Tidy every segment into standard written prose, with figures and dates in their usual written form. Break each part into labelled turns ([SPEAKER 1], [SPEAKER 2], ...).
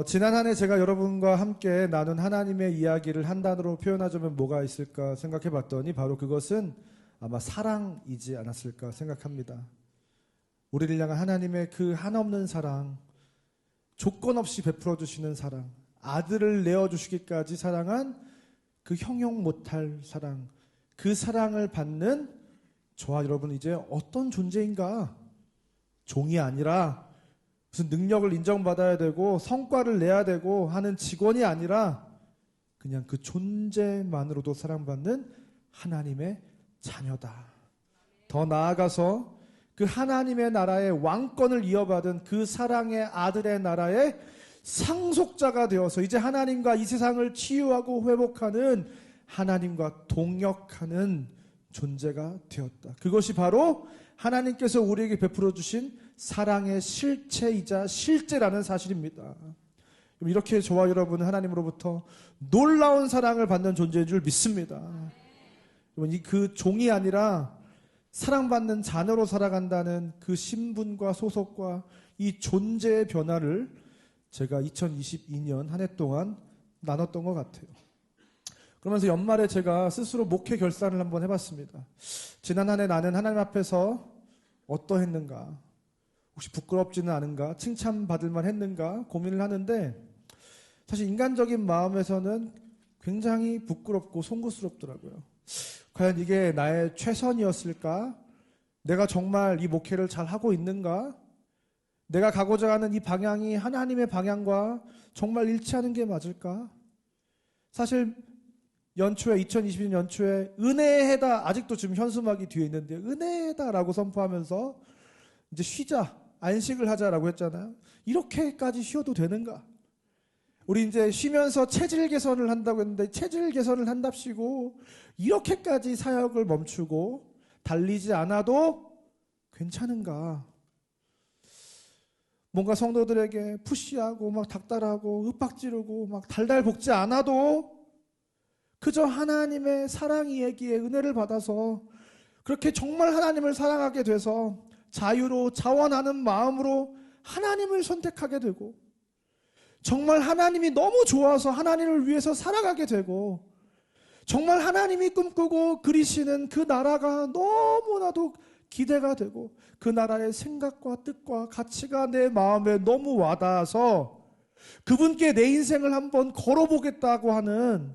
[SPEAKER 1] 지난 한 해 제가 여러분과 함께 나눈 하나님의 이야기를 한 단어로 표현하자면 뭐가 있을까 생각해 봤더니 바로 그것은 아마 사랑이지 않았을까 생각합니다. 우리를 향한 하나님의 그 한없는 사랑, 조건 없이 베풀어 주시는 사랑, 아들을 내어주시기까지 사랑한 그 형용 못할 사랑, 그 사랑을 받는 저와 여러분 이제 어떤 존재인가? 종이 아니라 무슨 능력을 인정받아야 되고 성과를 내야 되고 하는 직원이 아니라 그냥 그 존재만으로도 사랑받는 하나님의 자녀다. 더 나아가서 그 하나님의 나라의 왕권을 이어받은 그 사랑의 아들의 나라의 상속자가 되어서 이제 하나님과 이 세상을 치유하고 회복하는 하나님과 동역하는 존재가 되었다. 그것이 바로 하나님께서 우리에게 베풀어 주신 사랑의 실체이자 실제라는 사실입니다. 이렇게 저와 여러분은 하나님으로부터 놀라운 사랑을 받는 존재인 줄 믿습니다. 그 종이 아니라 사랑받는 자녀로 살아간다는 그 신분과 소속과 이 존재의 변화를 제가 2022년 한 해 동안 나눴던 것 같아요. 그러면서 연말에 제가 스스로 목회 결산을 한번 해봤습니다. 지난 한 해 나는 하나님 앞에서 어떠했는가? 혹시 부끄럽지는 않은가? 칭찬받을 만 했는가? 고민을 하는데 사실 인간적인 마음에서는 굉장히 부끄럽고 송구스럽더라고요. 과연 이게 나의 최선이었을까? 내가 정말 이 목회를 잘 하고 있는가? 내가 가고자 하는 이 방향이 하나님의 방향과 정말 일치하는 게 맞을까? 사실 연초에 2022년 연초에 은혜의 해다, 아직도 지금 현수막이 뒤에 있는데 은혜의 해다라고 선포하면서 이제 쉬자, 안식을 하자라고 했잖아요. 이렇게까지 쉬어도 되는가? 우리 이제 쉬면서 체질 개선을 한다고 했는데 체질 개선을 한답시고 이렇게까지 사역을 멈추고 달리지 않아도 괜찮은가? 뭔가 성도들에게 푸시하고 막 닥달하고 윽박 지르고 막 달달 볶지 않아도 그저 하나님의 사랑 이야기에 은혜를 받아서 그렇게 정말 하나님을 사랑하게 돼서 자유로 자원하는 마음으로 하나님을 선택하게 되고 정말 하나님이 너무 좋아서 하나님을 위해서 살아가게 되고 정말 하나님이 꿈꾸고 그리시는 그 나라가 너무나도 기대가 되고 그 나라의 생각과 뜻과 가치가 내 마음에 너무 와닿아서 그분께 내 인생을 한번 걸어보겠다고 하는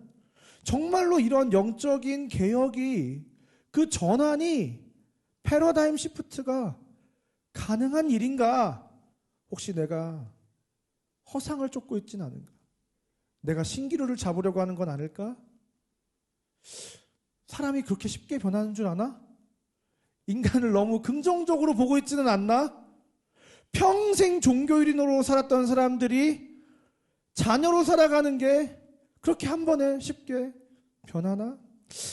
[SPEAKER 1] 정말로 이런 영적인 개혁이 그 전환이 패러다임 시프트가 가능한 일인가? 혹시 내가 허상을 쫓고 있진 않은가? 내가 신기루를 잡으려고 하는 건 아닐까? 사람이 그렇게 쉽게 변하는 줄 아나? 인간을 너무 긍정적으로 보고 있지는 않나? 평생 종교인으로 살았던 사람들이 자녀로 살아가는 게 그렇게 한 번에 쉽게 변하나?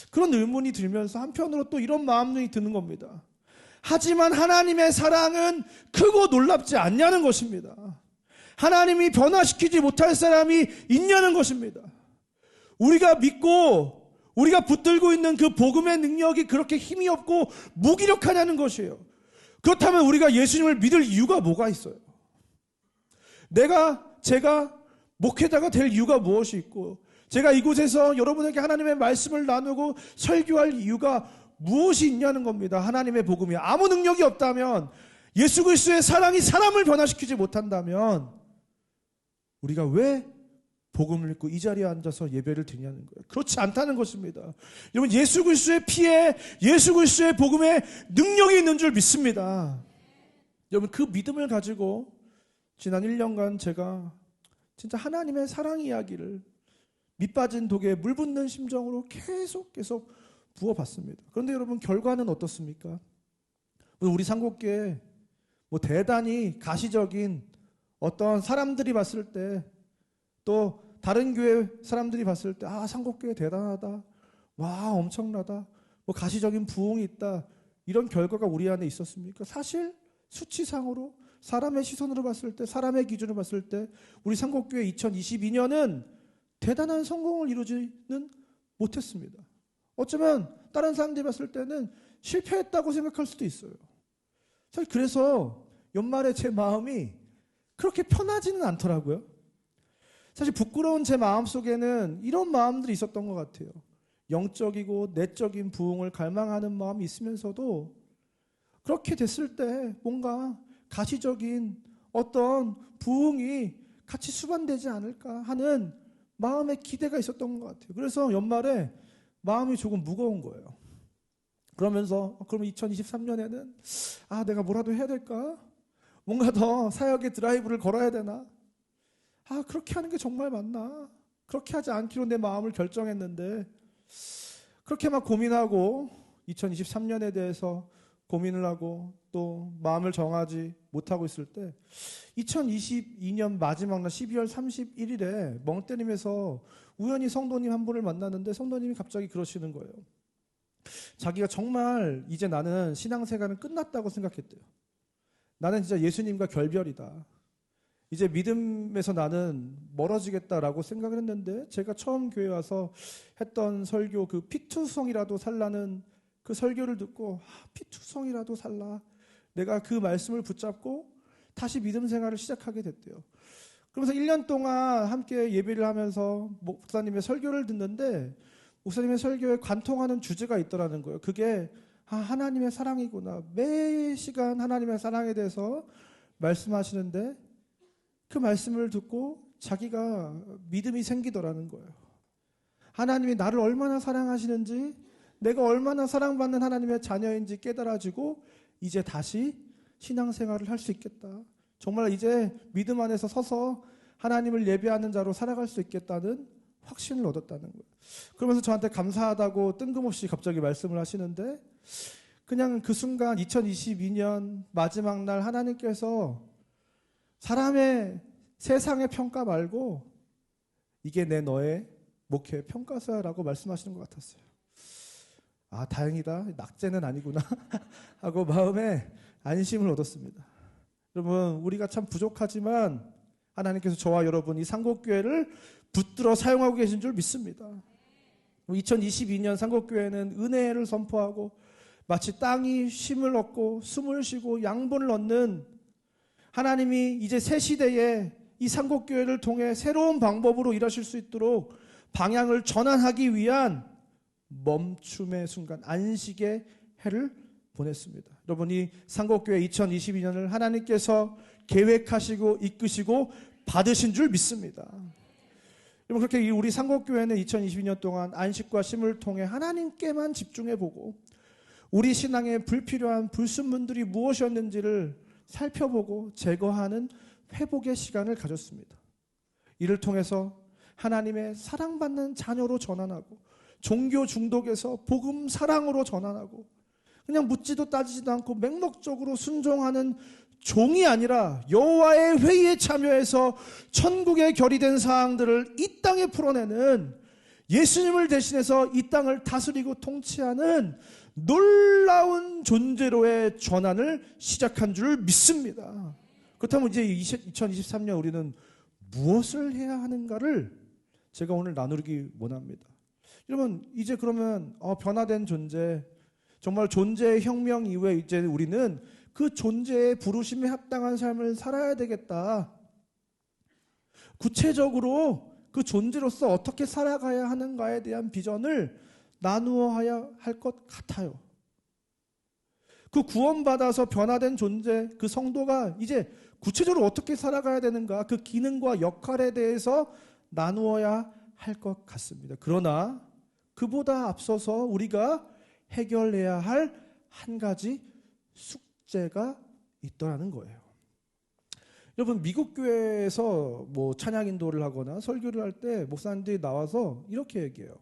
[SPEAKER 1] 그런 의문이 들면서 한편으로 또 이런 마음이 드는 겁니다. 하지만 하나님의 사랑은 크고 놀랍지 않냐는 것입니다. 하나님이 변화시키지 못할 사람이 있냐는 것입니다. 우리가 믿고 우리가 붙들고 있는 그 복음의 능력이 그렇게 힘이 없고 무기력하냐는 것이에요. 그렇다면 우리가 예수님을 믿을 이유가 뭐가 있어요? 제가 목회자가 될 이유가 무엇이 있고 제가 이곳에서 여러분에게 하나님의 말씀을 나누고 설교할 이유가 무엇이 있냐는 겁니다. 하나님의 복음이 아무 능력이 없다면 예수 그리스도의 사랑이 사람을 변화시키지 못한다면 우리가 왜 복음을 읽고 이 자리에 앉아서 예배를 드리냐는 거예요. 그렇지 않다는 것입니다. 여러분 예수 그리스도의 피에 예수 그리스도의 복음에 능력이 있는 줄 믿습니다. 여러분 그 믿음을 가지고 지난 1년간 제가 진짜 하나님의 사랑 이야기를 밑빠진 독에 물 붓는 심정으로 계속 부어봤습니다. 그런데 여러분 결과는 어떻습니까? 우리 상곡교회 대단히 가시적인 어떤 사람들이 봤을 때 또 다른 교회 사람들이 봤을 때 상곡교회 대단하다, 와 엄청나다, 가시적인 부흥이 있다 이런 결과가 우리 안에 있었습니까? 사실 수치상으로 사람의 시선으로 봤을 때 사람의 기준으로 봤을 때 우리 상곡교회 2022년은 대단한 성공을 이루지는 못했습니다. 어쩌면 다른 사람들이 봤을 때는 실패했다고 생각할 수도 있어요. 사실 그래서 연말에 제 마음이 그렇게 편하지는 않더라고요. 사실 부끄러운 제 마음속에는 이런 마음들이 있었던 것 같아요. 영적이고 내적인 부흥을 갈망하는 마음이 있으면서도 그렇게 됐을 때 뭔가 가시적인 어떤 부흥이 같이 수반되지 않을까 하는 마음의 기대가 있었던 것 같아요. 그래서 연말에 마음이 조금 무거운 거예요. 그러면서 그러면 2023년에는 내가 뭐라도 해야 될까? 뭔가 더 사역의 드라이브를 걸어야 되나? 그렇게 하는 게 정말 맞나? 그렇게 하지 않기로 내 마음을 결정했는데 그렇게 막 고민하고 2023년에 대해서 고민을 하고 또 마음을 정하지 못하고 있을 때 2022년 마지막 날 12월 31일에 멍때림에서 우연히 성도님 한 분을 만났는데 성도님이 갑자기 그러시는 거예요. 자기가 정말 이제 나는 신앙생활은 끝났다고 생각했대요. 나는 진짜 예수님과 결별이다. 이제 믿음에서 나는 멀어지겠다라고 생각을 했는데 제가 처음 교회 와서 했던 설교 그 피투성이라도 살라는 그 설교를 듣고 피투성이라도 살라. 내가 그 말씀을 붙잡고 다시 믿음 생활을 시작하게 됐대요. 그러면서 1년 동안 함께 예배를 하면서 목사님의 설교를 듣는데 목사님의 설교에 관통하는 주제가 있더라는 거예요. 그게 하나님의 사랑이구나. 매 시간 하나님의 사랑에 대해서 말씀하시는데 그 말씀을 듣고 자기가 믿음이 생기더라는 거예요. 하나님이 나를 얼마나 사랑하시는지 내가 얼마나 사랑받는 하나님의 자녀인지 깨달아지고 이제 다시 신앙생활을 할 수 있겠다. 정말 이제 믿음 안에서 서서 하나님을 예배하는 자로 살아갈 수 있겠다는 확신을 얻었다는 거예요. 그러면서 저한테 감사하다고 뜬금없이 갑자기 말씀을 하시는데 그냥 그 순간 2022년 마지막 날 하나님께서 사람의 세상의 평가 말고 이게 너의 목회 평가서라고 말씀하시는 것 같았어요. 다행이다. 낙제는 아니구나 하고 마음에 안심을 얻었습니다. 여러분 우리가 참 부족하지만 하나님께서 저와 여러분 이 상곡교회를 붙들어 사용하고 계신 줄 믿습니다. 2022년 상곡교회는 은혜를 선포하고 마치 땅이 쉼을 얻고 숨을 쉬고 양분을 얻는 하나님이 이제 새 시대에 이 상곡교회를 통해 새로운 방법으로 일하실 수 있도록 방향을 전환하기 위한 멈춤의 순간, 안식의 해를 보냈습니다. 여러분 이 상곡교회 2022년을 하나님께서 계획하시고 이끄시고 받으신 줄 믿습니다. 여러분 그렇게 우리 상곡교회는 2022년 동안 안식과 쉼을 통해 하나님께만 집중해보고 우리 신앙에 불필요한 불순물들이 무엇이었는지를 살펴보고 제거하는 회복의 시간을 가졌습니다. 이를 통해서 하나님의 사랑받는 자녀로 전환하고 종교 중독에서 복음 사랑으로 전환하고 그냥 묻지도 따지지도 않고 맹목적으로 순종하는 종이 아니라 여호와의 회의에 참여해서 천국에 결의된 사항들을 이 땅에 풀어내는 예수님을 대신해서 이 땅을 다스리고 통치하는 놀라운 존재로의 전환을 시작한 줄 믿습니다. 그렇다면 이제 2023년 우리는 무엇을 해야 하는가를 제가 오늘 나누기 원합니다. 여러분 이제 그러면 변화된 존재, 정말 존재의 혁명 이후에 이제 우리는 그 존재의 부르심에 합당한 삶을 살아야 되겠다. 구체적으로 그 존재로서 어떻게 살아가야 하는가에 대한 비전을 나누어야 할 것 같아요. 그 구원받아서 변화된 존재, 그 성도가 이제 구체적으로 어떻게 살아가야 되는가, 그 기능과 역할에 대해서 나누어야 할 것 같습니다. 그러나 그보다 앞서서 우리가 해결해야 할 한 가지 숙제가 있더라는 거예요. 여러분 미국 교회에서 찬양 인도를 하거나 설교를 할 때 목사님들이 나와서 이렇게 얘기해요.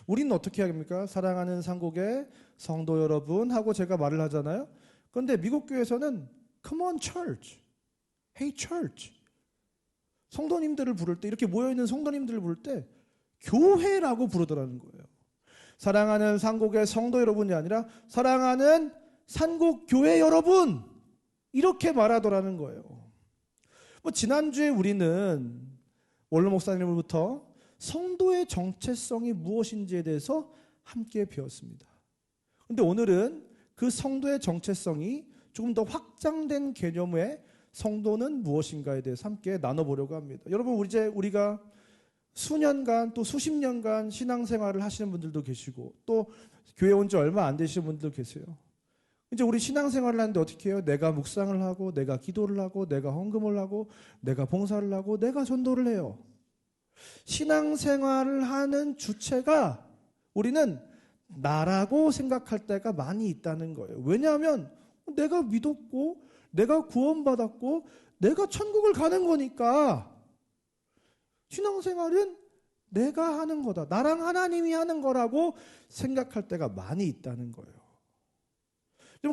[SPEAKER 1] 우리는 어떻게 합니까? 사랑하는 상곡의 성도 여러분 하고 제가 말을 하잖아요. 그런데 미국 교회에서는 Come on church, Hey church. 성도님들을 부를 때 이렇게 모여있는 성도님들을 부를 때 교회라고 부르더라는 거예요. 사랑하는 상곡의 성도 여러분이 아니라 사랑하는 상곡교회 여러분 이렇게 말하더라는 거예요. 지난주에 우리는 원로 목사님으로부터 성도의 정체성이 무엇인지에 대해서 함께 배웠습니다. 그런데 오늘은 그 성도의 정체성이 조금 더 확장된 개념의 성도는 무엇인가에 대해서 함께 나눠보려고 합니다. 여러분, 우리가 수년간 또 수십 년간 신앙생활을 하시는 분들도 계시고 또 교회 온 지 얼마 안 되시는 분들도 계세요. 이제 우리 신앙생활을 하는데 어떻게 해요? 내가 묵상을 하고 내가 기도를 하고 내가 헌금을 하고 내가 봉사를 하고 내가 전도를 해요. 신앙생활을 하는 주체가 우리는 나라고 생각할 때가 많이 있다는 거예요. 왜냐하면 내가 믿었고 내가 구원받았고 내가 천국을 가는 거니까 신앙생활은 내가 하는 거다. 나랑 하나님이 하는 거라고 생각할 때가 많이 있다는 거예요.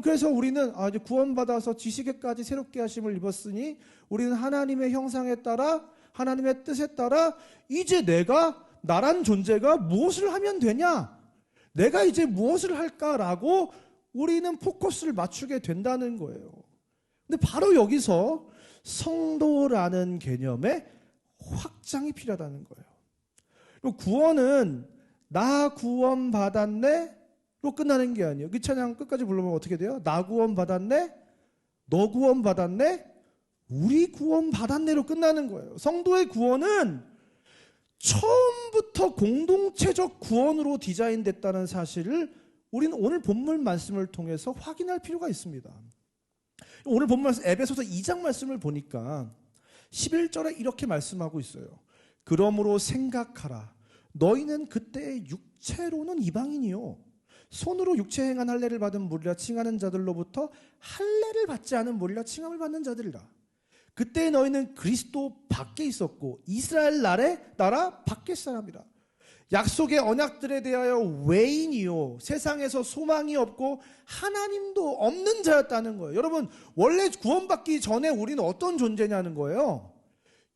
[SPEAKER 1] 그래서 우리는 이제 구원받아서 지식에까지 새롭게 하심을 입었으니 우리는 하나님의 형상에 따라 하나님의 뜻에 따라 이제 내가 나란 존재가 무엇을 하면 되냐? 내가 이제 무엇을 할까라고 우리는 포커스를 맞추게 된다는 거예요. 근데 바로 여기서 성도라는 개념의 확장이 필요하다는 거예요. 구원은 나 구원받았네 로 끝나는 게 아니에요. 그 찬양 끝까지 불러보면 어떻게 돼요? 나 구원받았네? 너 구원받았네? 우리 구원받았네로 끝나는 거예요. 성도의 구원은 처음부터 공동체적 구원으로 디자인됐다는 사실을 우리는 오늘 본문 말씀을 통해서 확인할 필요가 있습니다. 오늘 본문 말씀 에베소서 2장 말씀을 보니까 11절에 이렇게 말씀하고 있어요. 그러므로 생각하라. 너희는 그때 육체로는 이방인이요 손으로 육체 행한 할례를 받은 무리라 칭하는 자들로부터 할례를 받지 않은 무리라 칭함을 받는 자들이라. 그때 너희는 그리스도 밖에 있었고 이스라엘 나라 밖의 사람이라. 약속의 언약들에 대하여 외인이요 세상에서 소망이 없고 하나님도 없는 자였다는 거예요. 여러분, 원래 구원받기 전에 우리는 어떤 존재냐는 거예요.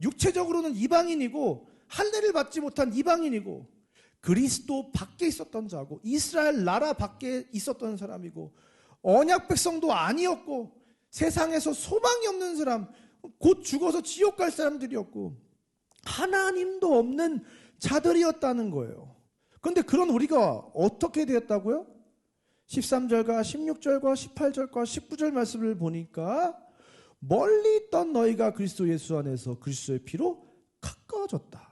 [SPEAKER 1] 육체적으로는 이방인이고 할례를 받지 못한 이방인이고 그리스도 밖에 있었던 자고 이스라엘 나라 밖에 있었던 사람이고 언약 백성도 아니었고 세상에서 소망이 없는 사람, 곧 죽어서 지옥 갈 사람들이었고 하나님도 없는 자들이었다는 거예요. 그런데 그런 우리가 어떻게 되었다고요? 13절과 16절과 18절과 19절 말씀을 보니까 멀리 있던 너희가 그리스도 예수 안에서 그리스도의 피로 가까워졌다.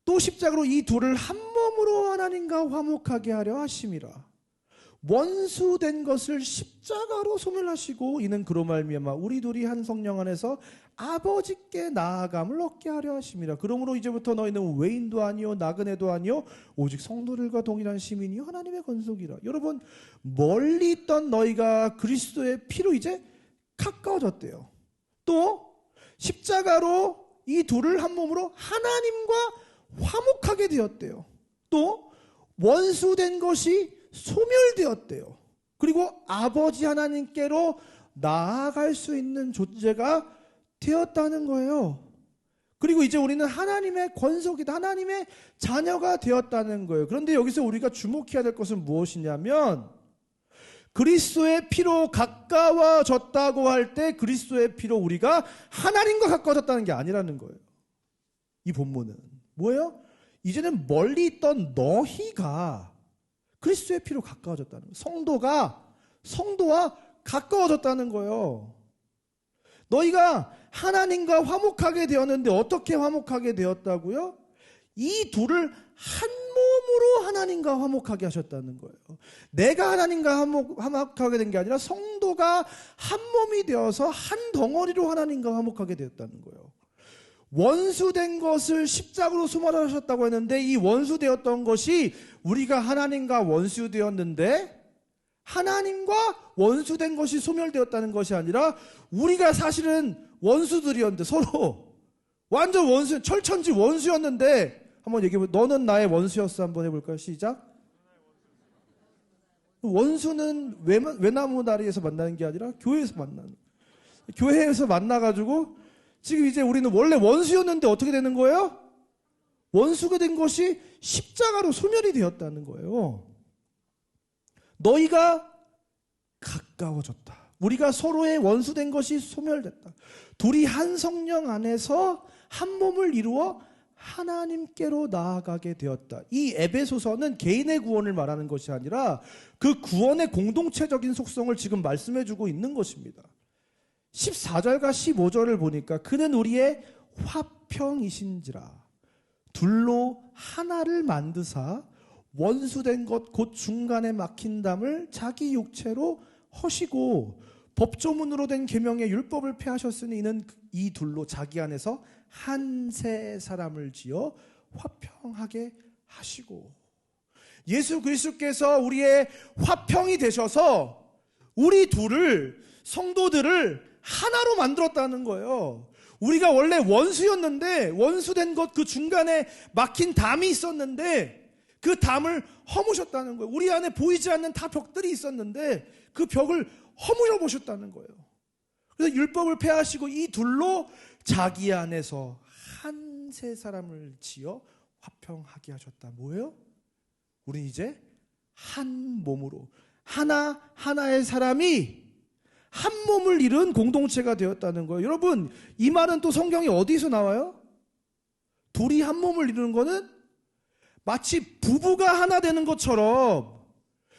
[SPEAKER 1] 또 십자가로 이 둘을 한 몸으로 하나님과 화목하게 하려 하심이라. 원수된 것을 십자가로 소멸하시고 이는 그로 말미암아 우리 둘이 한 성령 안에서 아버지께 나아감을 얻게 하려 하심이라. 그러므로 이제부터 너희는 외인도 아니요 나그네도 아니요 오직 성도들과 동일한 시민이요 하나님의 건속이라. 여러분, 멀리 있던 너희가 그리스도의 피로 이제 가까워졌대요. 또 십자가로 이 둘을 한 몸으로 하나님과 화목하게 되었대요. 또 원수된 것이 소멸되었대요. 그리고 아버지 하나님께로 나아갈 수 있는 존재가 되었다는 거예요. 그리고 이제 우리는 하나님의 권속이다, 하나님의 자녀가 되었다는 거예요. 그런데 여기서 우리가 주목해야 될 것은 무엇이냐면 그리스도의 피로 가까워졌다고 할 때 그리스도의 피로 우리가 하나님과 가까워졌다는 게 아니라는 거예요. 이 본문은 뭐예요? 이제는 멀리 있던 너희가 그리스도의 피로 가까워졌다는 거예요. 성도와 가까워졌다는 거예요. 너희가 하나님과 화목하게 되었는데 어떻게 화목하게 되었다고요? 이 둘을 한 몸으로 하나님과 화목하게 하셨다는 거예요. 내가 하나님과 화목하게 된 게 아니라 성도가 한 몸이 되어서 한 덩어리로 하나님과 화목하게 되었다는 거예요. 원수된 것을 십자가로 소멸하셨다고 했는데 이 원수되었던 것이 우리가 하나님과 원수되었는데 하나님과 원수된 것이 소멸되었다는 것이 아니라 우리가 사실은 원수들이었는데 서로 완전 원수, 철천지 원수였는데 한번 얘기해볼까요? 너는 나의 원수였어. 한번 해볼까요? 시작. 원수는 외나무 다리에서 만나는 게 아니라 교회에서 만나는, 교회에서 만나가지고 지금 이제 우리는 원래 원수였는데 어떻게 되는 거예요? 원수가 된 것이 십자가로 소멸이 되었다는 거예요. 너희가 가까워졌다. 우리가 서로의 원수된 것이 소멸됐다. 둘이 한 성령 안에서 한 몸을 이루어 하나님께로 나아가게 되었다. 이 에베소서는 개인의 구원을 말하는 것이 아니라 그 구원의 공동체적인 속성을 지금 말씀해주고 있는 것입니다. 14절과 15절을 보니까 그는 우리의 화평이신지라 둘로 하나를 만드사 원수된 것 곧 중간에 막힌 담을 자기 육체로 허시고 법조문으로 된 계명의 율법을 폐하셨으니 이는 이 둘로 자기 안에서 한 세 사람을 지어 화평하게 하시고, 예수 그리스도께서 우리의 화평이 되셔서 우리 둘을, 성도들을 하나로 만들었다는 거예요. 우리가 원래 원수였는데, 원수된 것 그 중간에 막힌 담이 있었는데 그 담을 허무셨다는 거예요. 우리 안에 보이지 않는 다 벽들이 있었는데 그 벽을 허물어 보셨다는 거예요. 그래서 율법을 폐하시고 이 둘로 자기 안에서 한 세 사람을 지어 화평하게 하셨다. 뭐예요? 우린 이제 한 몸으로, 하나의 사람이 한 몸을 이룬 공동체가 되었다는 거예요. 여러분, 이 말은 또 성경이 어디서 나와요? 둘이 한 몸을 이루는 거는 마치 부부가 하나 되는 것처럼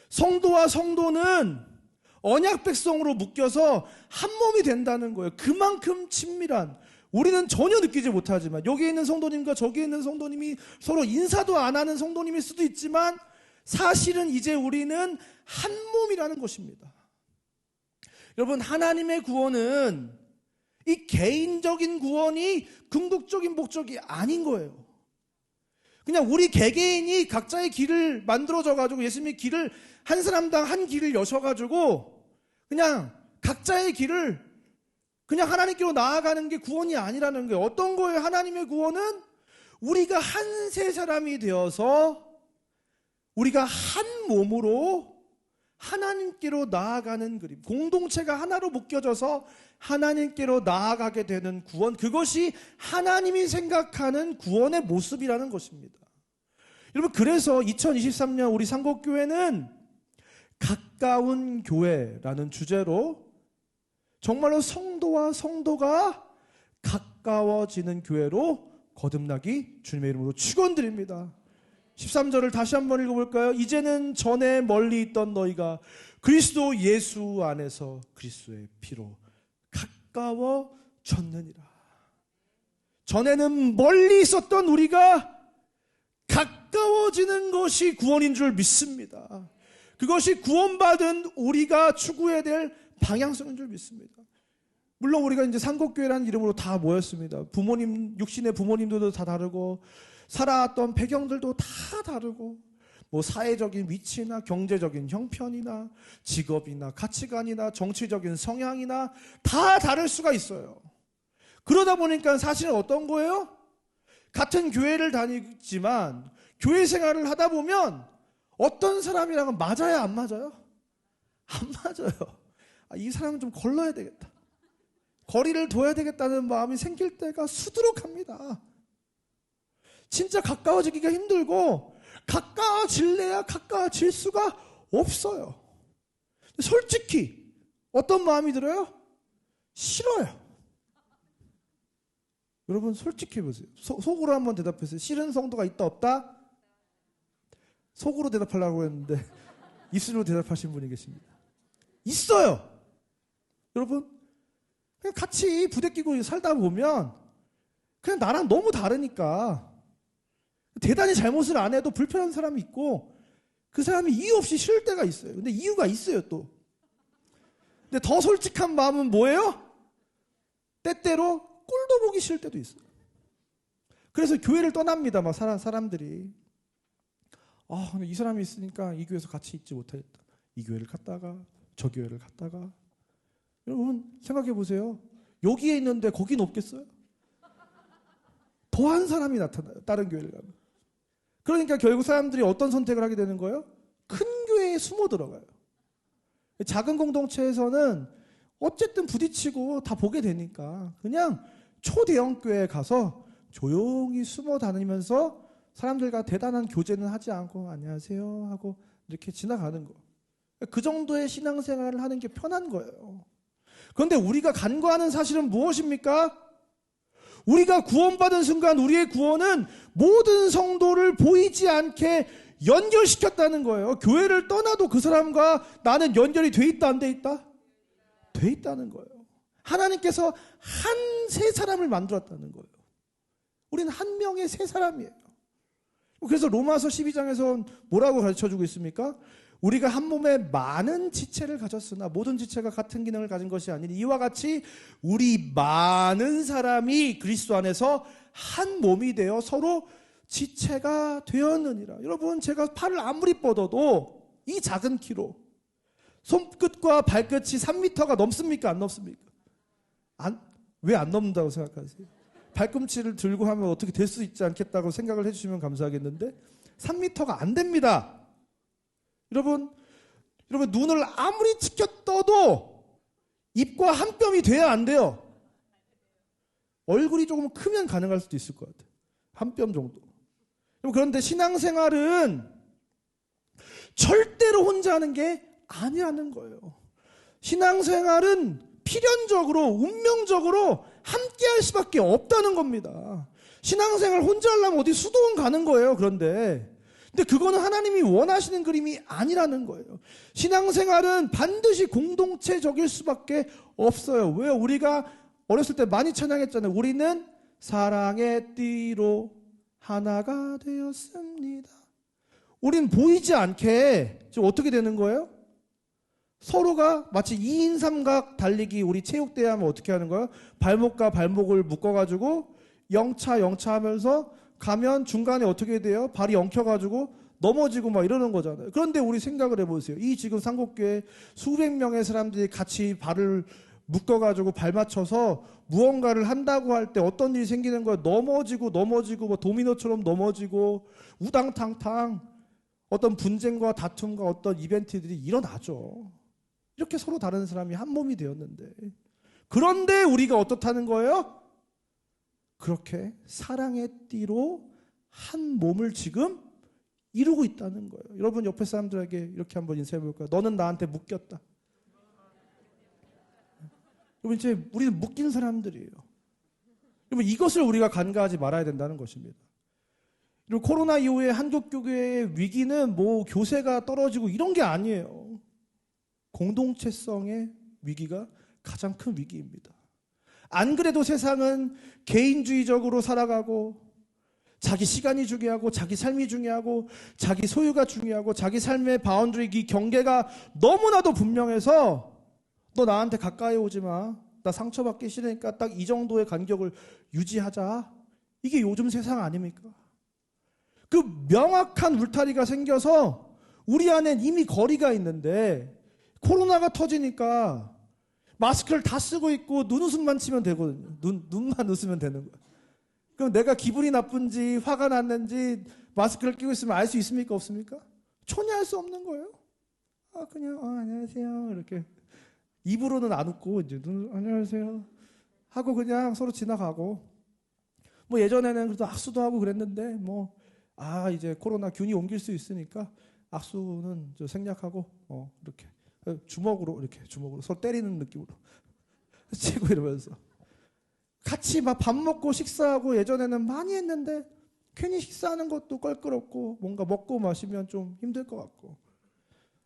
[SPEAKER 1] 성도와 성도는 언약 백성으로 묶여서 한 몸이 된다는 거예요. 그만큼 친밀한, 우리는 전혀 느끼지 못하지만 여기 있는 성도님과 저기 있는 성도님이 서로 인사도 안 하는 성도님일 수도 있지만 사실은 이제 우리는 한 몸이라는 것입니다. 여러분, 하나님의 구원은 이 개인적인 구원이 궁극적인 목적이 아닌 거예요. 그냥 우리 개개인이 각자의 길을 만들어져가지고 예수님의 길을 한 사람당 한 길을 여셔가지고 그냥 각자의 길을 그냥 하나님께로 나아가는 게 구원이 아니라는 거예요. 어떤 거예요? 하나님의 구원은 우리가 한 세 사람이 되어서 우리가 한 몸으로 하나님께로 나아가는 그림, 공동체가 하나로 묶여져서 하나님께로 나아가게 되는 구원, 그것이 하나님이 생각하는 구원의 모습이라는 것입니다. 여러분, 그래서 2023년 우리 상곡교회는 가까운 교회라는 주제로 정말로 성도와 성도가 가까워지는 교회로 거듭나기 주님의 이름으로 축원드립니다. 13절을 다시 한번 읽어볼까요? 이제는 전에 멀리 있던 너희가 그리스도 예수 안에서 그리스도의 피로 가까워졌느니라. 전에는 멀리 있었던 우리가 가까워지는 것이 구원인 줄 믿습니다. 그것이 구원받은 우리가 추구해야 될 방향성인 줄 믿습니다. 물론 우리가 이제 상곡교회라는 이름으로 다 모였습니다. 부모님, 육신의 부모님들도 다 다르고 살아왔던 배경들도 다 다르고 뭐 사회적인 위치나 경제적인 형편이나 직업이나 가치관이나 정치적인 성향이나 다 다를 수가 있어요. 그러다 보니까 사실은 어떤 거예요? 같은 교회를 다니지만 교회 생활을 하다 보면 어떤 사람이랑은 맞아요, 안 맞아요? 안 맞아요. 이 사람은 좀 걸러야 되겠다, 거리를 둬야 되겠다는 마음이 생길 때가 수두룩합니다. 진짜 가까워지기가 힘들고 가까워질래야 가까워질 수가 없어요. 솔직히 어떤 마음이 들어요? 싫어요. 여러분, 솔직히 보세요. 속으로 한번 대답해주세요. 싫은 성도가 있다 없다? 속으로 대답하려고 했는데 입술로 대답하신 분이 계십니다. 있어요. 여러분, 그냥 같이 부대끼고 살다 보면 그냥 나랑 너무 다르니까 대단히 잘못을 안 해도 불편한 사람이 있고 그 사람이 이유 없이 싫을 때가 있어요. 근데 이유가 있어요 또. 근데 더 솔직한 마음은 뭐예요? 때때로 꼴도 보기 싫을 때도 있어요. 그래서 교회를 떠납니다. 막 사람들이. 근데 이 사람이 있으니까 이 교회에서 같이 있지 못하겠다. 이 교회를 갔다가 저 교회를 갔다가. 여러분 생각해 보세요. 여기에 있는데 거긴 없겠어요? 더한 사람이 나타나요. 다른 교회를 가면. 그러니까 결국 사람들이 어떤 선택을 하게 되는 거예요? 큰 교회에 숨어 들어가요. 작은 공동체에서는 어쨌든 부딪히고 다 보게 되니까 그냥 초대형 교회에 가서 조용히 숨어 다니면서 사람들과 대단한 교제는 하지 않고 안녕하세요 하고 이렇게 지나가는 거. 그 정도의 신앙생활을 하는 게 편한 거예요. 그런데 우리가 간과하는 사실은 무엇입니까? 우리가 구원받은 순간 우리의 구원은 모든 성도를 보이지 않게 연결시켰다는 거예요. 교회를 떠나도 그 사람과 나는 연결이 돼 있다 안 돼 있다? 돼 있다는 거예요. 하나님께서 세 사람을 만들었다는 거예요. 우리는 한 명의 세 사람이에요. 그래서 로마서 12장에서 뭐라고 가르쳐주고 있습니까? 우리가 한 몸에 많은 지체를 가졌으나 모든 지체가 같은 기능을 가진 것이 아니니 이와 같이 우리 많은 사람이 그리스도 안에서 한 몸이 되어 서로 지체가 되었느니라. 여러분, 제가 팔을 아무리 뻗어도 이 작은 키로 손끝과 발끝이 3m가 넘습니까? 안 넘습니까? 왜 안 넘는다고 생각하세요? 발꿈치를 들고 하면 어떻게 될 수 있지 않겠다고 생각을 해주시면 감사하겠는데 3m가 안 됩니다. 여러분 눈을 아무리 치켜 떠도 입과 한 뼘이 돼야 안 돼요. 얼굴이 조금 크면 가능할 수도 있을 것 같아요. 한 뼘 정도. 그런데 신앙생활은 절대로 혼자 하는 게 아니라는 거예요. 신앙생활은 필연적으로 운명적으로 함께 할 수밖에 없다는 겁니다. 신앙생활 혼자 하려면 어디 수도원 가는 거예요. 근데 그거는 하나님이 원하시는 그림이 아니라는 거예요. 신앙생활은 반드시 공동체적일 수밖에 없어요. 왜요? 우리가 어렸을 때 많이 찬양했잖아요. 우리는 사랑의 띠로 하나가 되었습니다. 우린 보이지 않게 지금 어떻게 되는 거예요? 서로가 마치 2인 3각 달리기 우리 체육대회 하면 어떻게 하는 거예요? 발목과 발목을 묶어가지고 영차 하면서 가면 중간에 어떻게 돼요? 발이 엉켜가지고 넘어지고 막 이러는 거잖아요. 그런데 우리 생각을 해보세요. 이 지금 상곡교회 수백 명의 사람들이 같이 발을 묶어가지고 발 맞춰서 무언가를 한다고 할 때 어떤 일이 생기는 거예요? 넘어지고 뭐 도미노처럼 넘어지고 우당탕탕 어떤 분쟁과 다툼과 어떤 이벤트들이 일어나죠. 이렇게 서로 다른 사람이 한 몸이 되었는데, 그런데 우리가 어떻다는 거예요? 그렇게 사랑의 띠로 한 몸을 지금 이루고 있다는 거예요. 여러분 옆에 사람들에게 이렇게 한번 인사해 볼까요? 너는 나한테 묶였다. 여러분 이제 우리는 묶인 사람들이에요. 여러분 이것을 우리가 간과하지 말아야 된다는 것입니다. 그리고 코로나 이후에 한국교회의 위기는 뭐 교세가 떨어지고 이런 게 아니에요. 공동체성의 위기가 가장 큰 위기입니다. 안 그래도 세상은 개인주의적으로 살아가고 자기 시간이 중요하고 자기 삶이 중요하고 자기 소유가 중요하고 자기 삶의 바운더리 이 경계가 너무나도 분명해서 너 나한테 가까이 오지 마. 나 상처받기 싫으니까 딱 이 정도의 간격을 유지하자. 이게 요즘 세상 아닙니까? 그 명확한 울타리가 생겨서 우리 안엔 이미 거리가 있는데 코로나가 터지니까 마스크를 다 쓰고 있고 눈웃음만 치면 되거든요. 눈만 웃으면 되는 거예요. 그럼 내가 기분이 나쁜지 화가 났는지 마스크를 끼고 있으면 알 수 있습니까? 없습니까? 전혀 알 수 없는 거예요. 그냥 안녕하세요 이렇게 입으로는 안 웃고 이제 안녕하세요 하고 그냥 서로 지나가고, 뭐 예전에는 그래도 악수도 하고 그랬는데 이제 코로나 균이 옮길 수 있으니까 악수는 생략하고 이렇게 주먹으로 서로 때리는 느낌으로 치고 이러면서 같이 막 밥 먹고 식사하고 예전에는 많이 했는데 괜히 식사하는 것도 껄끄럽고 뭔가 먹고 마시면 좀 힘들 것 같고,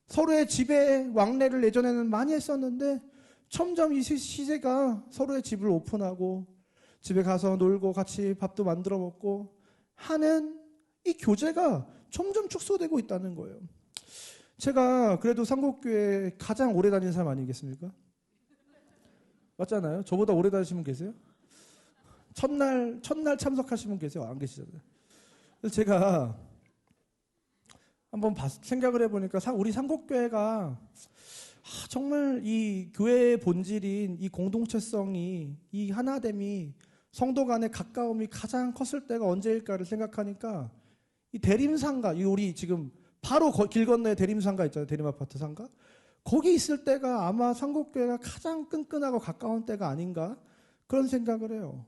[SPEAKER 1] 서로의 집에 왕래를 예전에는 많이 했었는데 점점 이 시대가 서로의 집을 오픈하고 집에 가서 놀고 같이 밥도 만들어 먹고 하는 이 교제가 점점 축소되고 있다는 거예요. 제가 그래도 상곡교회 가장 오래 다닌 사람 아니겠습니까? 맞잖아요. 저보다 오래 다니신 분 계세요? 첫날 참석하신 분 계세요? 안 계시잖아요. 그래서 제가 한번 생각을 해보니까 우리 상곡교회가 정말 이 교회의 본질인 이 공동체성이, 이 하나됨이, 성도 간의 가까움이 가장 컸을 때가 언제일까를 생각하니까 이 대림상가, 우리 지금 바로 길 건너에 대림상가 있잖아요. 대림아파트 상가. 거기 있을 때가 아마 상곡교회가 가장 끈끈하고 가까운 때가 아닌가 그런 생각을 해요.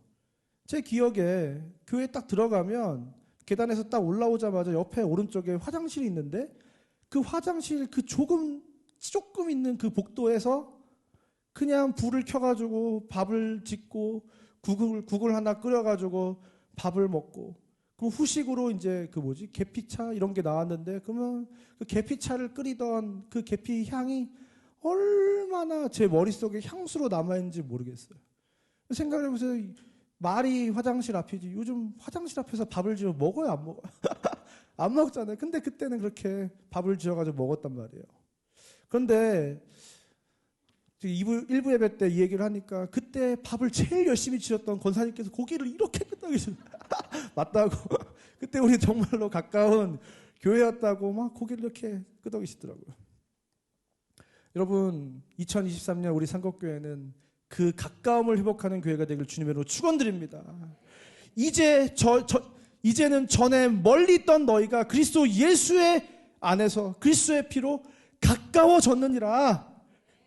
[SPEAKER 1] 제 기억에 교회 딱 들어가면 계단에서 딱 올라오자마자 옆에 오른쪽에 화장실이 있는데 그 화장실 그 조금 있는 그 복도에서 그냥 불을 켜가지고 밥을 짓고 국을 하나 끓여가지고 밥을 먹고, 그 후식으로 이제 계피차 이런 게 나왔는데, 그러면 그 계피차를 끓이던 그 계피 향이 얼마나 제 머릿속에 향수로 남아있는지 모르겠어요. 생각을 해보세요. 말이 화장실 앞이지. 요즘 화장실 앞에서 밥을 지어 먹어요, 안 먹어요? 안 먹잖아요. 근데 그때는 그렇게 밥을 지어가지고 먹었단 말이에요. 그런데 1부 예배 때 이 얘기를 하니까 그때 밥을 제일 열심히 지었던 권사님께서 고기를 이렇게 끄덕이시는 맞다고. 그때 우리 정말로 가까운 교회였다고 막 고기를 이렇게 끄덕이시더라고요. 여러분, 2023년 우리 상곡교회는 그 가까움을 회복하는 교회가 되길 주님의 이름으로 축원드립니다. 이제는 전에 멀리 있던 너희가 그리스도 예수의 안에서 그리스도의 피로 가까워졌느니라.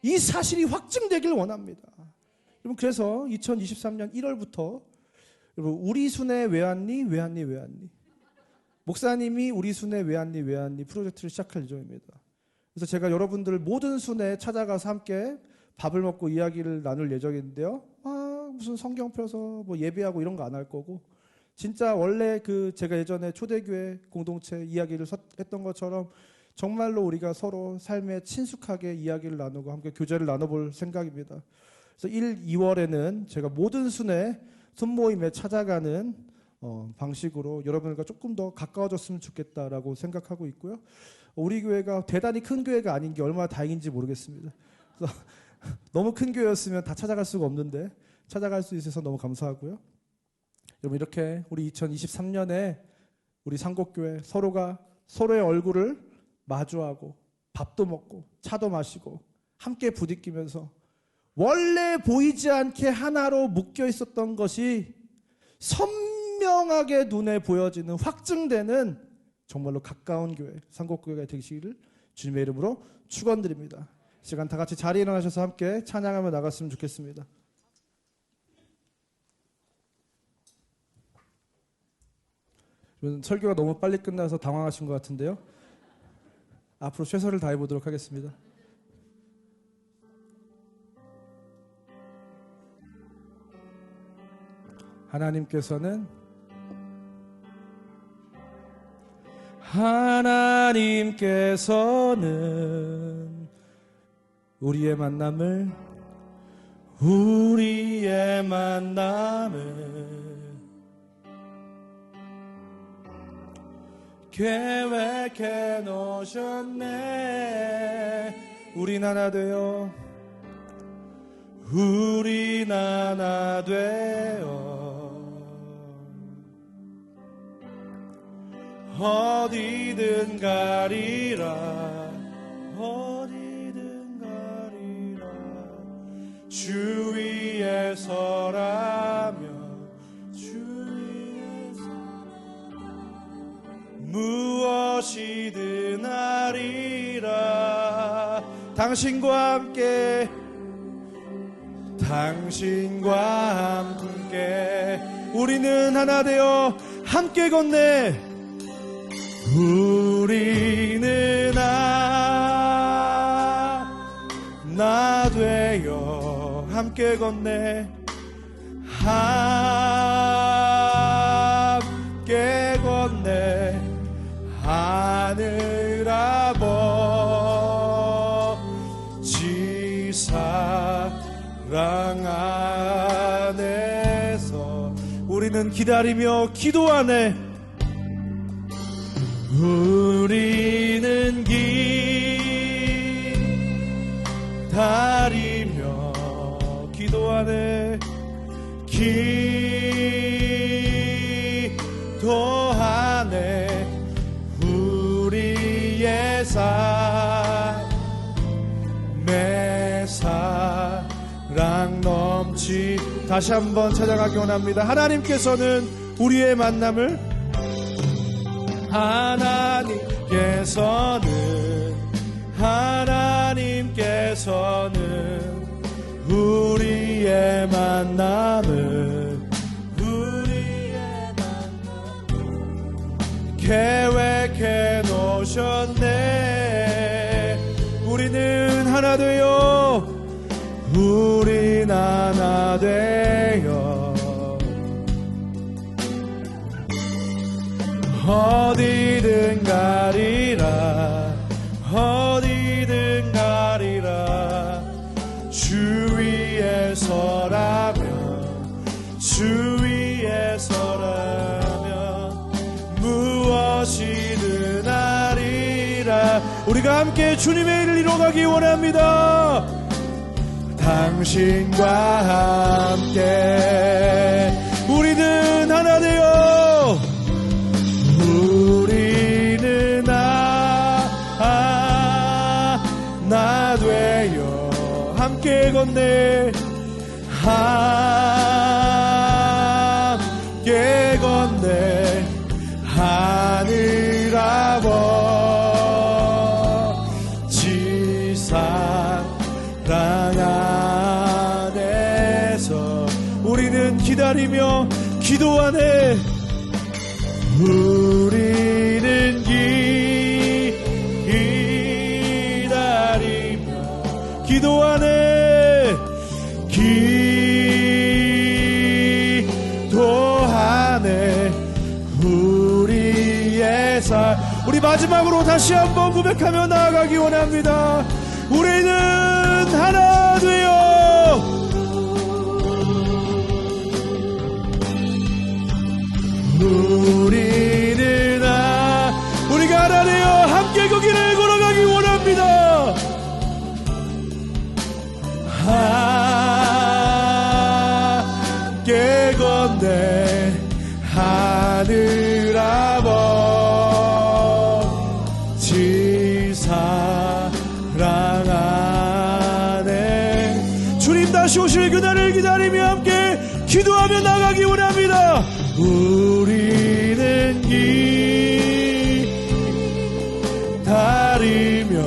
[SPEAKER 1] 이 사실이 확증되길 원합니다. 여러분, 그래서 2023년 1월부터 여러분, 우리 순회 외환리 목사님이 우리 순회 외환리 프로젝트를 시작할 예정입니다. 그래서 제가 여러분들 모든 순회에 찾아가서 함께 밥을 먹고 이야기를 나눌 예정인데요. 무슨 성경 펴서 뭐 예배하고 이런 거 안 할 거고, 진짜 원래 제가 예전에 초대교회 공동체 이야기를 했던 것처럼 정말로 우리가 서로 삶에 친숙하게 이야기를 나누고 함께 교제를 나눠볼 생각입니다. 그래서 1, 2월에는 제가 모든 순회 손모임에 찾아가는 방식으로 여러분과 조금 더 가까워졌으면 좋겠다라고 생각하고 있고요. 우리 교회가 대단히 큰 교회가 아닌 게 얼마나 다행인지 모르겠습니다. 그래서 너무 큰 교회였으면 다 찾아갈 수가 없는데 찾아갈 수 있어서 너무 감사하고요. 여러분, 이렇게 우리 2023년에 우리 상곡교회 서로가 서로의 얼굴을 마주하고 밥도 먹고 차도 마시고 함께 부딪히면서 원래 보이지 않게 하나로 묶여 있었던 것이 선명하게 눈에 보여지는 확증되는 정말로 가까운 교회, 상곡교회가 되시기를 주님의 이름으로 축원드립니다. 이 시간 다 같이 자리에 일어나셔서 함께 찬양하며 나갔으면 좋겠습니다. 설교가 너무 빨리 끝나서 당황하신 것 같은데요. 앞으로 최선을 다해 보도록 하겠습니다. 하나님께서는 우리의 만남을 계획해 놓으셨네. 우린 하나 되어 어디든 가리라 주 위에 서라면 무엇이든 하리라. 당신과 함께 우리는 하나 되어 함께 걷네. 우리는 하나 되어 함께 걷네. 함께 걷네. 하늘 아버지 사랑 안에서 우리는 기다리며 기도하네. 우리는 기다리며 기도하네. 기도하네. 우리의 삶에 사랑 넘치. 다시 한번 찾아가기 원합니다. 하나님께서는 우리의 만남을 하나님께서는 우리의 만남을 계획해 놓으셨네. 우리는 하나 되어 어디든 가리라 우리가 함께 주님의 일을 이뤄가기 원합니다. 당신과 함께 우리는 하나 되어 우리는 하나 되어 함께 건네 함께 건네 하늘 아버지 사랑 안에서 우리는 기다리며 기도하네. 우리는 기다리며 기도하네. 기도하네. 우리의 삶. 우리 마지막으로 다시 한번 고백하며 나아가기 원합니다. 우리는 하나 되어 우리는 우리가 하나 되어 함께 그 길을 걸어가기 원합니다. 함께 건네 하늘 아버지 사랑 안에 주님 다시 오실 그날을 기다리며 함께 기도하며 나가기 원합니다. 우리는 기다리며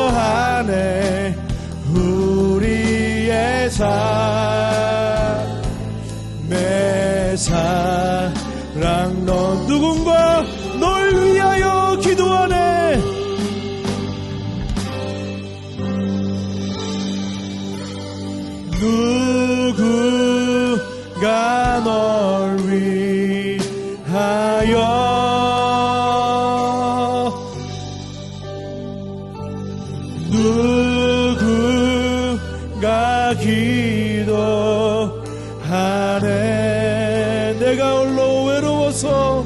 [SPEAKER 1] 기도하네. 우리의 삶의 사랑 넌 누군가 널 위하여 기도하네. 누구가 널 위하여 누구가 기도하네. 내가 홀로 외로워서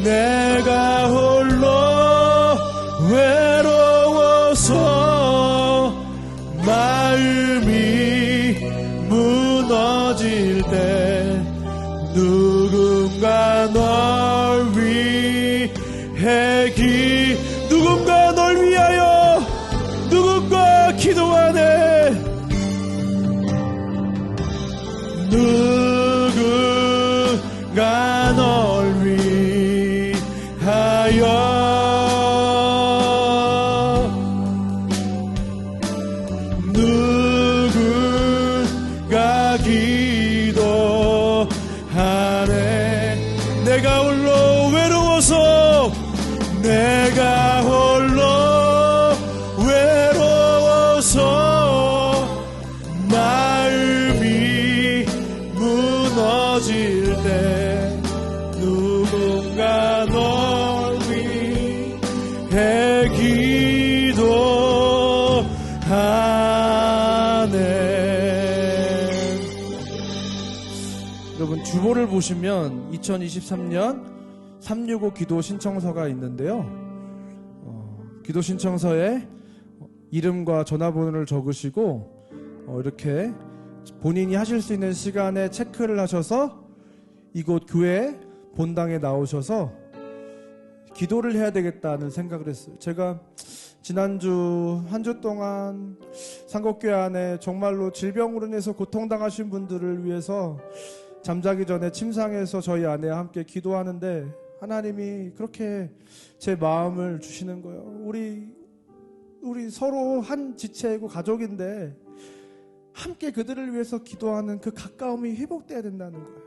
[SPEAKER 1] 내가 홀로 외로워서 마음이 무너질 때 누군가 널 위해 누군가 널 위하여 누군가 기도하네. 누군가 널 위하여 기도하네. 내가 홀로 외로워서 내가 홀로 외로워서 마음이 무너질 때 누군가 널 위해 기도하네. 여러분 주보를 보시면 2023년 365 기도 신청서가 있는데요. 기도 신청서에 이름과 전화번호를 적으시고 이렇게 본인이 하실 수 있는 시간에 체크를 하셔서 이곳 교회 본당에 나오셔서 기도를 해야 되겠다는 생각을 했어요. 제가 지난주 한 주 동안 상곡교회 안에 정말로 질병으로 인해서 고통당하신 분들을 위해서 잠자기 전에 침상에서 저희 아내와 함께 기도하는데 하나님이 그렇게 제 마음을 주시는 거예요. 우리 서로 한 지체이고 가족인데 함께 그들을 위해서 기도하는 그 가까움이 회복돼야 된다는 거예요.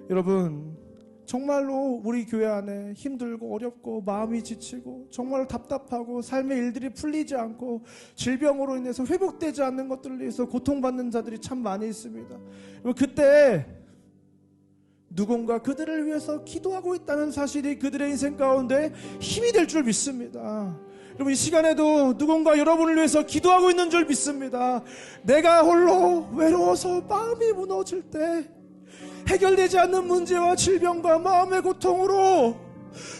[SPEAKER 1] 여러분 정말로 우리 교회 안에 힘들고 어렵고 마음이 지치고 정말 답답하고 삶의 일들이 풀리지 않고 질병으로 인해서 회복되지 않는 것들을 위해서 고통받는 자들이 참 많이 있습니다. 그때 누군가 그들을 위해서 기도하고 있다는 사실이 그들의 인생 가운데 힘이 될 줄 믿습니다. 여러분 이 시간에도 누군가 여러분을 위해서 기도하고 있는 줄 믿습니다. 내가 홀로 외로워서 마음이 무너질 때 해결되지 않는 문제와 질병과 마음의 고통으로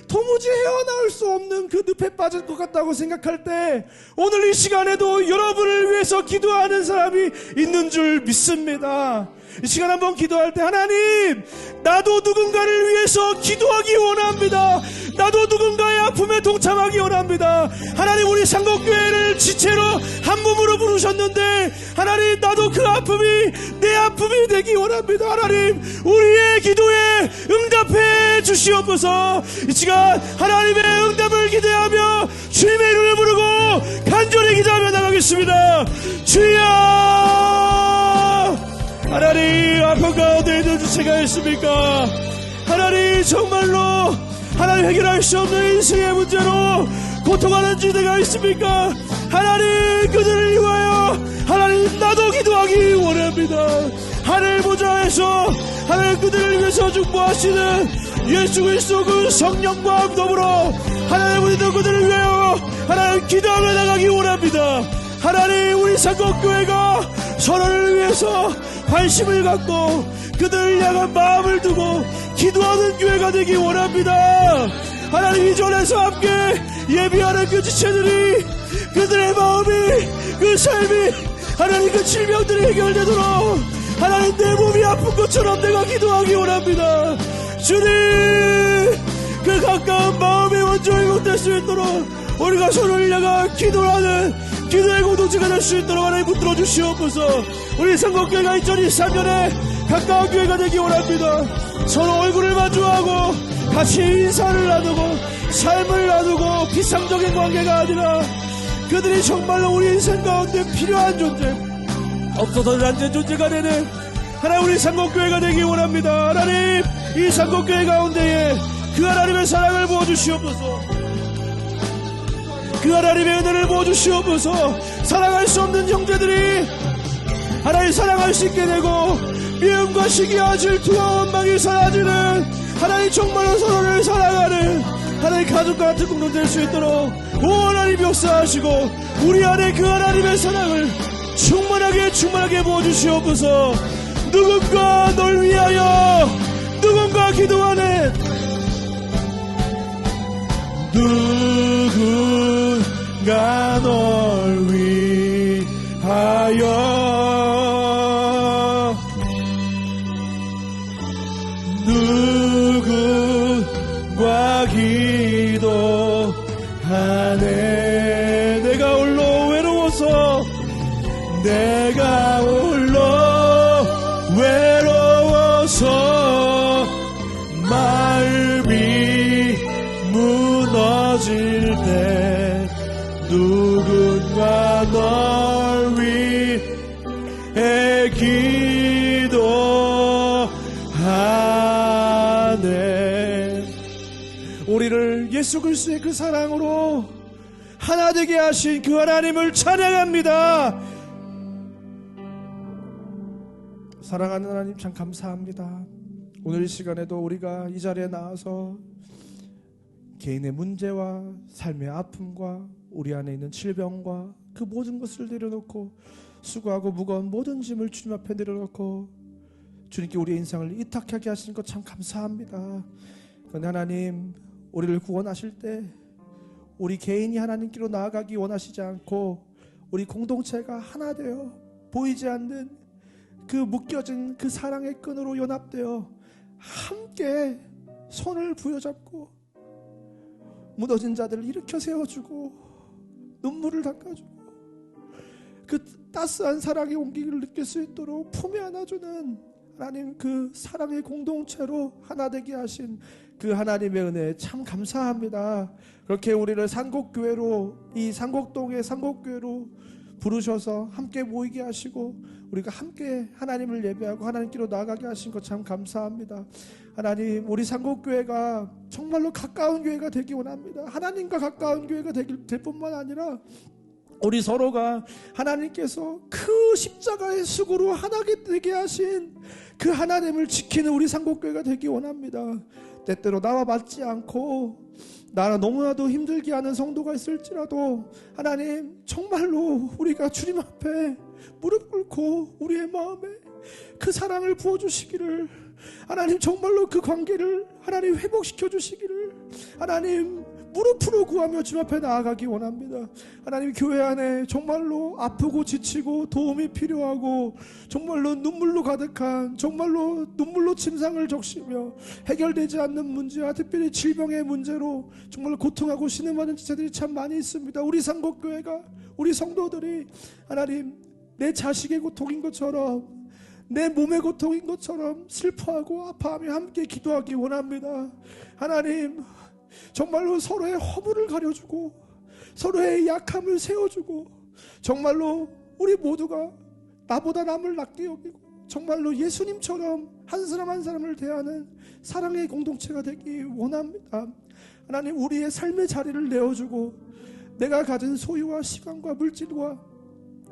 [SPEAKER 1] 도무지 헤어나올 수 없는 그 늪에 빠질 것 같다고 생각할 때 오늘 이 시간에도 여러분을 위해서 기도하는 사람이 있는 줄 믿습니다. 이 시간 한번 기도할 때 하나님, 나도 누군가를 위해서 기도하기 원합니다. 나도 누군가의 아픔에 동참하기 원합니다. 하나님, 우리 상곡교회를 지체로 한 몸으로 부르셨는데 하나님, 나도 그 아픔이 내 아픔이 되기 원합니다. 하나님, 우리의 기도에 응답해 주시옵소서. 이 시간 하나님의 응답을 기대하며 주님의 이름을 부르고 간절히 기도하며 나가겠습니다. 주여, 하나님, 아픔 가운데 있는 주체가 있습니까? 하나님, 정말로 하나님 해결할 수 없는 인생의 문제로 고통하는 주제가 있습니까? 하나님, 그들을 위하여 하나님, 나도 기도하기 원합니다. 하늘 보좌에서 하나님, 그들을 위해서 중보하시는 예수 그리스도 그 성령과 더불어 하나님, 우리도 그들을 위하여 하나님 기도하며 나가기 원합니다. 하나님, 우리 상곡교회가 서로를 위해서 관심을 갖고 그들을 향한 마음을 두고 기도하는 교회가 되기 원합니다. 하나님, 이 전에서 함께 예비하는 그 지체들이 그들의 마음이, 그 삶이 하나님, 그 질병들이 해결되도록 하나님, 내 몸이 아픈 것처럼 내가 기도하기 원합니다. 주님, 그 가까운 마음이 먼저 회복될 수 있도록 우리가 서로를 향한 기도하는 기도의 공동체가 될 수 있도록 하나님 붙들어 주시옵소서. 우리 상곡교회가 2023년에 가까운 교회가 되기 원합니다. 서로 얼굴을 마주하고 같이 인사를 나누고 삶을 나누고 비상적인 관계가 아니라 그들이 정말로 우리 인생 가운데 필요한 존재, 없어서는 안 될 존재가 되는 하나님, 우리 상곡교회가 되기 원합니다. 하나님, 이 상곡교회 가운데에 그 하나님의 사랑을 부어주시옵소서. 그 하나님의 은혜를 부어주시옵소서. 사랑할 수 없는 형제들이 하나님 사랑할 수 있게 되고 미움과 시기와 질투와 원망이 사라지는 하나님, 정말로 서로를 사랑하는 하나님 가족과 같은 공동 될 수 있도록 오 하나님 역사하시고 우리 안에 그 하나님의 사랑을 충만하게 부어주시옵소서. 누군가 널 위하여 누군가 기도하는 누군가 널 위하여 누군가 기도하네. 내가 홀로 외로워서 내가 홀로 외로워서 마음이 무너질 때 누군가 널 위해 기도하네. 우리를 예수 그리스도의 그 사랑으로 하나 되게 하신 그 하나님을 찬양합니다. 사랑하는 하나님, 참 감사합니다. 오늘 이 시간에도 우리가 이 자리에 나와서 개인의 문제와 삶의 아픔과 우리 안에 있는 질병과 그 모든 것을 내려놓고 수고하고 무거운 모든 짐을 주님 앞에 내려놓고 주님께 우리의 인생을 이탁하게 하시는 것 참 감사합니다. 그런데 하나님, 우리를 구원하실 때 우리 개인이 하나님께로 나아가기 원하시지 않고 우리 공동체가 하나 되어 보이지 않는 그 묶여진 그 사랑의 끈으로 연합되어 함께 손을 부여잡고 무너진 자들을 일으켜 세워주고 눈물을 닦아주고 그 따스한 사랑의 온기를 느낄 수 있도록 품에 안아주는 하나님, 그 사랑의 공동체로 하나 되게 하신 그 하나님의 은혜 참 감사합니다. 그렇게 우리를 상곡교회로, 이 상곡동의 상곡교회로 부르셔서 함께 모이게 하시고 우리가 함께 하나님을 예배하고 하나님께로 나아가게 하신 것 참 감사합니다. 하나님, 우리 상곡교회가 정말로 가까운 교회가 되기 원합니다. 하나님과 가까운 교회가 될 뿐만 아니라 우리 서로가 하나님께서 그 십자가의 수고로 하나 되게 하신 그 하나님을 지키는 우리 상곡교회가 되기 원합니다. 때때로 나와 맞지 않고 나는 너무나도 힘들게 하는 성도가 있을지라도 하나님, 정말로 우리가 주님 앞에 무릎 꿇고 우리의 마음에 그 사랑을 부어주시기를 하나님 정말로 그 관계를 하나님 회복시켜 주시기를 하나님 무릎으로 구하며 주 앞에 나아가기 원합니다. 하나님 교회 안에 정말로 아프고 지치고 도움이 필요하고 정말로 눈물로 가득한 정말로 눈물로 침상을 적시며 해결되지 않는 문제와 특별히 질병의 문제로 정말로 고통하고 신음하는 지체들이 참 많이 있습니다. 우리 상곡교회가 우리 성도들이 하나님 내 자식의 고통인 것처럼 내 몸의 고통인 것처럼 슬퍼하고 아파하며 함께 기도하기 원합니다. 하나님 정말로 서로의 허물을 가려주고 서로의 약함을 세워주고 정말로 우리 모두가 나보다 남을 낫게 여기고 정말로 예수님처럼 한 사람 한 사람을 대하는 사랑의 공동체가 되기 원합니다. 하나님 우리의 삶의 자리를 내어주고 내가 가진 소유와 시간과 물질과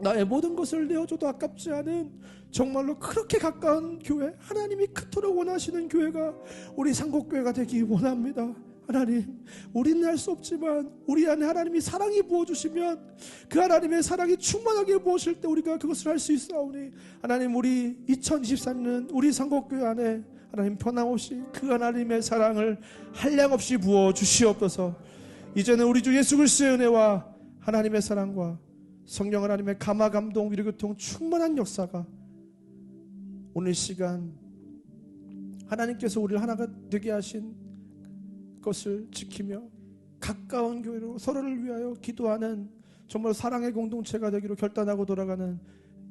[SPEAKER 1] 나의 모든 것을 내어줘도 아깝지 않은 정말로 그렇게 가까운 교회, 하나님이 그토록 원하시는 교회가 우리 상곡교회가 되기 원합니다. 하나님 우리는 할 수 없지만 우리 안에 하나님이 사랑이 부어주시면 그 하나님의 사랑이 충만하게 부어질 때 우리가 그것을 할 수 있사오니 하나님 우리 2023년 우리 상곡교회 안에 하나님 변함없이 그 하나님의 사랑을 한량없이 부어주시옵소서. 이제는 우리 주 예수 그리스도의 은혜와 하나님의 사랑과 성령 하나님의 감화 감동 위로 교통 충만한 역사가 오늘 시간 하나님께서 우리를 하나가 되게 하신 것을 지키며 가까운 교회로 서로를 위하여 기도하는 정말 사랑의 공동체가 되기로 결단하고 돌아가는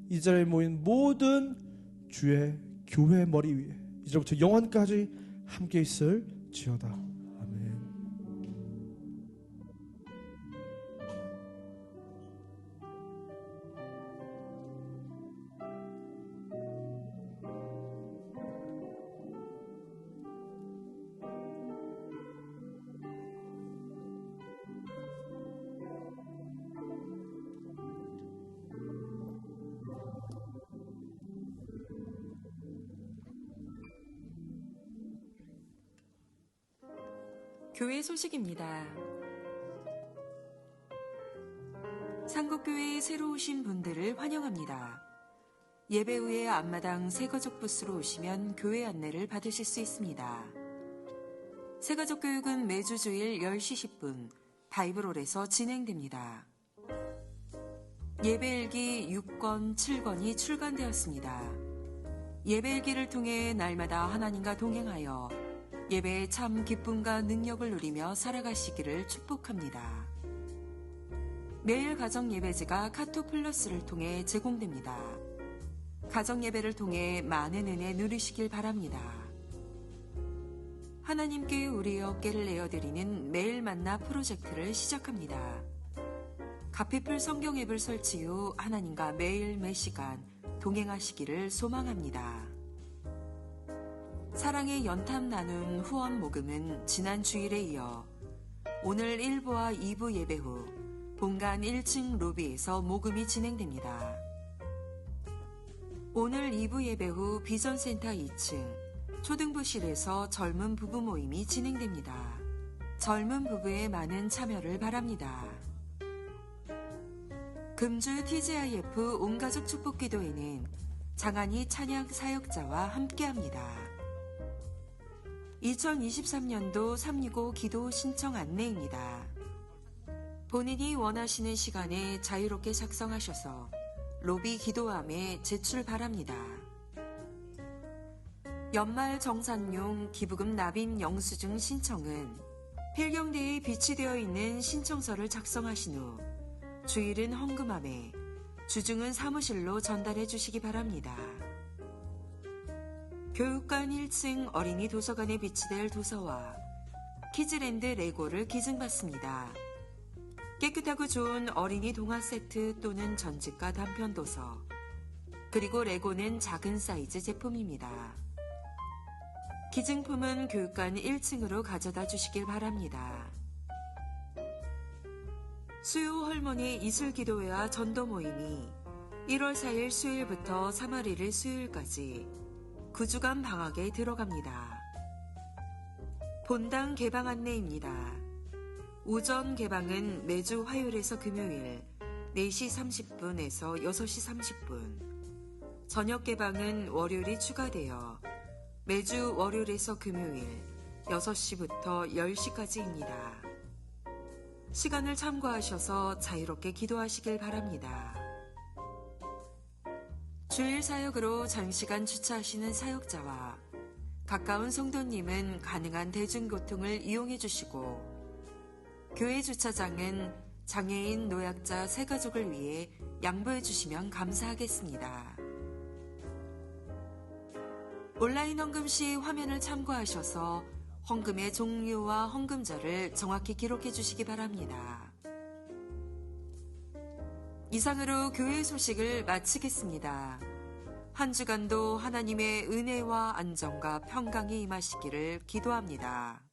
[SPEAKER 1] 이 자리에 모인 모든 주의 교회 머리 위에 이제부터 영원까지 함께 있을 지어다. 아멘.
[SPEAKER 2] 교회 소식입니다. 상곡교회에 새로 오신 분들을 환영합니다. 예배 후에 앞마당 새가족 부스로 오시면 교회 안내를 받으실 수 있습니다. 새가족 교육은 매주 주일 10시 10분 바이블홀에서 진행됩니다. 예배일기 6권, 7권이 출간되었습니다. 예배일기를 통해 날마다 하나님과 동행하여 예배의 참 기쁨과 능력을 누리며 살아가시기를 축복합니다. 매일 가정예배지가 카톡 플러스를 통해 제공됩니다. 가정예배를 통해 많은 은혜 누리시길 바랍니다. 하나님께 우리의 어깨를 내어드리는 매일 만나 프로젝트를 시작합니다. 가피풀 성경 앱을 설치 후 하나님과 매일 매시간 동행하시기를 소망합니다. 사랑의 연탄 나눔 후원 모금은 지난 주일에 이어 오늘 1부와 2부 예배 후 본관 1층 로비에서 모금이 진행됩니다. 오늘 2부 예배 후 비전센터 2층 초등부실에서 젊은 부부 모임이 진행됩니다. 젊은 부부의 많은 참여를 바랍니다. 금주 TGIF 온가족 축복기도회는 장안희 찬양 사역자와 함께합니다. 2023년도 365 기도 신청 안내입니다. 본인이 원하시는 시간에 자유롭게 작성하셔서 로비 기도함에 제출 바랍니다. 연말 정산용 기부금 납입 영수증 신청은 필경대에 비치되어 있는 신청서를 작성하신 후 주일은 헌금함에 주중은 사무실로 전달해 주시기 바랍니다. 교육관 1층 어린이 도서관에 비치될 도서와 키즈랜드 레고를 기증받습니다. 깨끗하고 좋은 어린이 동화 세트 또는 전집과 단편 도서, 그리고 레고는 작은 사이즈 제품입니다. 기증품은 교육관 1층으로 가져다 주시길 바랍니다. 수요 할머니 이슬기도회와 전도 모임이 1월 4일 수요일부터 3월 1일 수요일까지 9주간 방학에 들어갑니다. 본당 개방 안내입니다. 오전 개방은 매주 화요일에서 금요일 4시 30분에서 6시 30분, 저녁 개방은 월요일이 추가되어 매주 월요일에서 금요일 6시부터 10시까지입니다. 시간을 참고하셔서 자유롭게 기도하시길 바랍니다. 주일 사역으로 장시간 주차하시는 사역자와 가까운 성도님은 가능한 대중교통을 이용해 주시고 교회 주차장은 장애인, 노약자, 새가족을 위해 양보해 주시면 감사하겠습니다. 온라인 헌금 시 화면을 참고하셔서 헌금의 종류와 헌금자를 정확히 기록해 주시기 바랍니다. 이상으로 교회 소식을 마치겠습니다. 한 주간도 하나님의 은혜와 안정과 평강이 임하시기를 기도합니다.